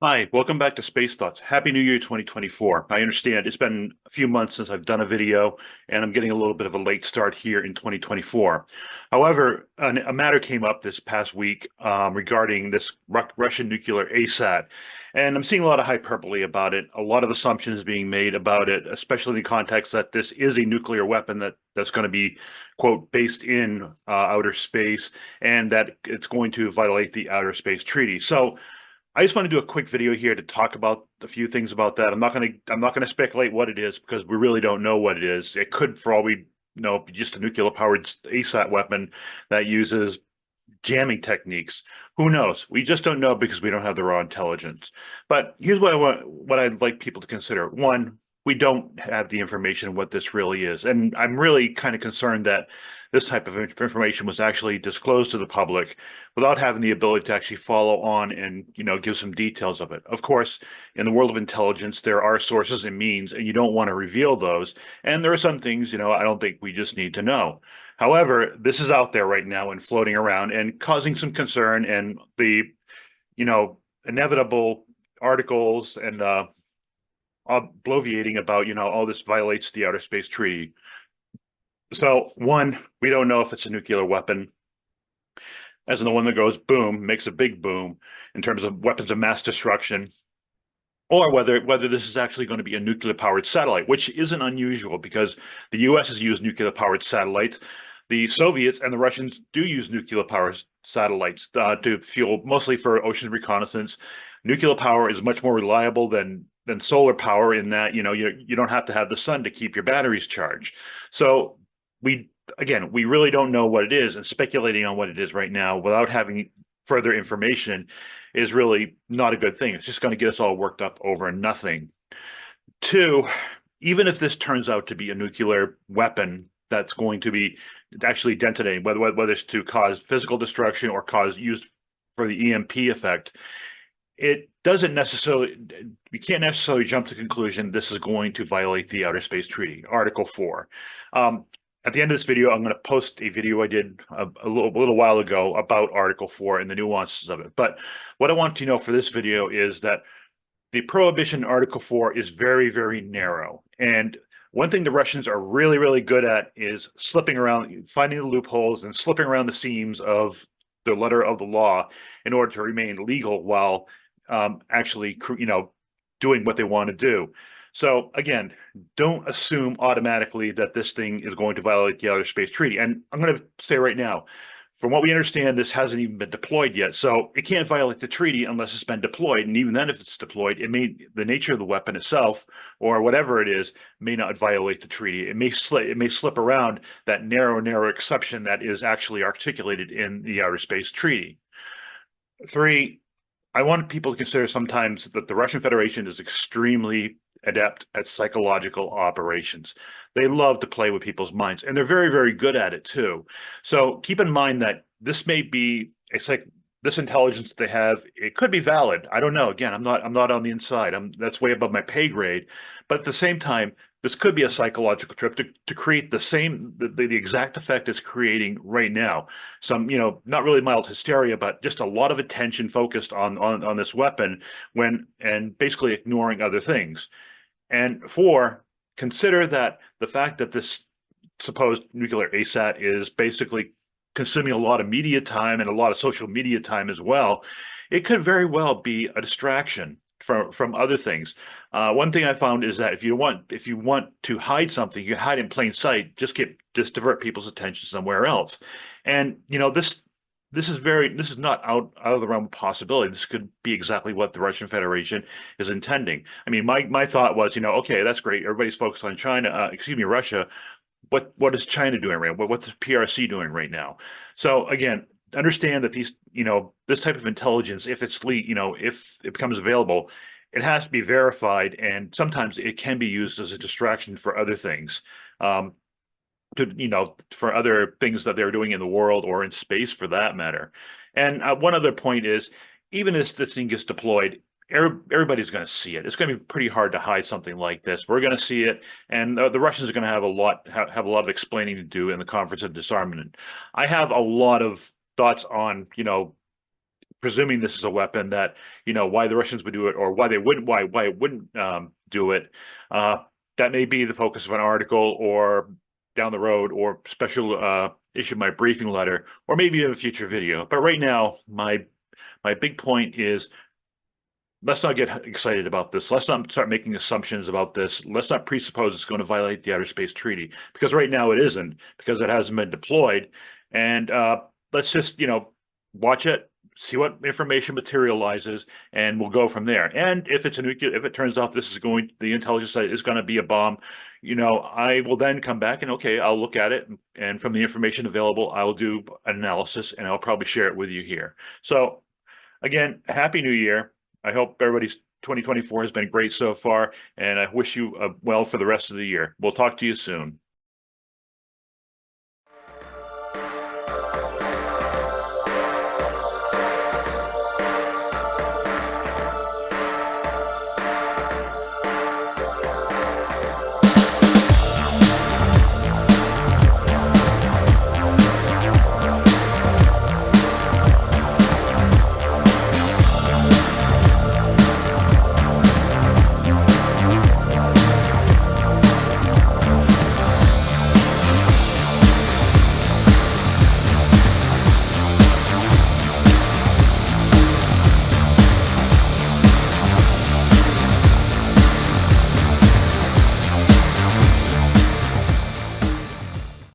Hi, welcome back to Space Thoughts. Happy New Year 2024. I understand it's been a few months since I've done a video, and I'm getting a little bit of a late start here in 2024. However, a matter came up this past week regarding this Russian nuclear ASAT, and I'm seeing a lot of hyperbole about it, a lot of assumptions being made about it, especially in the context that this is a nuclear weapon that's going to be, quote, based in outer space, and that it's going to violate the Outer Space Treaty. So I just want to do a quick video here to talk about a few things about that. I'm not gonna speculate what it is because we really don't know what it is. It could, for all we know, be just a nuclear powered ASAT weapon that uses jamming techniques. Who knows? We just don't know because we don't have the raw intelligence. But here's what I'd like people to consider. One, we don't have the information what this really is. And I'm really kind of concerned that this type of information was actually disclosed to the public without having the ability to actually follow on and, give some details of it. Of course, in the world of intelligence, there are sources and means, and you don't want to reveal those. And there are some things, I don't think we just need to know. However, this is out there right now and floating around and causing some concern, and the, inevitable articles and bloviating about, all this violates the Outer Space Treaty. So, one, we don't know if it's a nuclear weapon, as in the one that goes boom, makes a big boom in terms of weapons of mass destruction, or whether this is actually going to be a nuclear powered satellite, which isn't unusual because the US has used nuclear powered satellites. The Soviets and the Russians do use nuclear powered satellites to fuel, mostly for ocean reconnaissance. Nuclear power is much more reliable than solar power in that, you don't have to have the sun to keep your batteries charged. So we really don't know what it is, and speculating on what it is right now without having further information is really not a good thing. It's just going to get us all worked up over nothing. Two, even if this turns out to be a nuclear weapon that's going to be actually detonating, whether it's to cause physical destruction or cause used for the EMP effect, it doesn't necessarily, we can't necessarily jump to the conclusion this is going to violate the Outer Space Treaty, Article 4. At the end of this video, I'm going to post a video I did a little while ago about Article 4 and the nuances of it. But what I want to know for this video is that the prohibition in Article 4 is very, very narrow. And one thing the Russians are really, really good at is slipping around, finding the loopholes and slipping around the seams of the letter of the law in order to remain legal while actually, doing what they want to do. So again, don't assume automatically that this thing is going to violate the Outer Space Treaty. And I'm going to say right now, from what we understand, this hasn't even been deployed yet. So it can't violate the treaty unless it's been deployed. And even then, if it's deployed, the nature of the weapon itself or whatever it is may not violate the treaty. It may slip around that narrow exception that is actually articulated in the Outer Space Treaty. Three, I want people to consider sometimes that the Russian Federation is extremely adept at psychological operations. They love to play with people's minds, and they're very, very good at it too. So keep in mind that this may be this intelligence that they have. It could be valid. I don't know. Again, I'm not on the inside. That's way above my pay grade. But at the same time, this could be a psychological trip to create the exact effect it's creating right now. Some, not really mild hysteria, but just a lot of attention focused on this weapon and basically ignoring other things. And four, consider that the fact that this supposed nuclear ASAT is basically consuming a lot of media time and a lot of social media time as well. It could very well be a distraction from other things. One thing I found is that if you want to hide something, you hide in plain sight. Just divert people's attention somewhere else. And this is not out of the realm of possibility. This could be exactly what the Russian Federation is intending. I mean, my thought was, okay, that's great. Everybody's focused on China, Russia. What is China doing right now? What's the PRC doing right now? So again, understand that this type of intelligence, if if it becomes available, it has to be verified, and sometimes it can be used as a distraction for other things. For other things that they're doing in the world or in space for that matter. And one other point is, even if this thing gets deployed, everybody's going to see it. It's going to be pretty hard to hide something like this. We're going to see it, and the Russians are going to have a lot of explaining to do in the Conference of Disarmament. I have a lot of thoughts on, presuming this is a weapon that, why the Russians would do it or why it wouldn't do it. That may be the focus of an article or down the road or special issue my briefing letter or maybe in a future video. But right now, my big point is let's not get excited about this. Let's not start making assumptions about this. Let's not presuppose it's going to violate the Outer Space Treaty because right now it isn't because it hasn't been deployed. And let's just, watch it, see what information materializes, and we'll go from there. And if it's if it turns out the intelligence site is going to be a bomb, I will then come back and okay, I'll look at it, and from the information available, I will do an analysis, and I'll probably share it with you here. So again, Happy New Year. I hope everybody's 2024 has been great so far, and I wish you well for the rest of the year. We'll talk to you soon.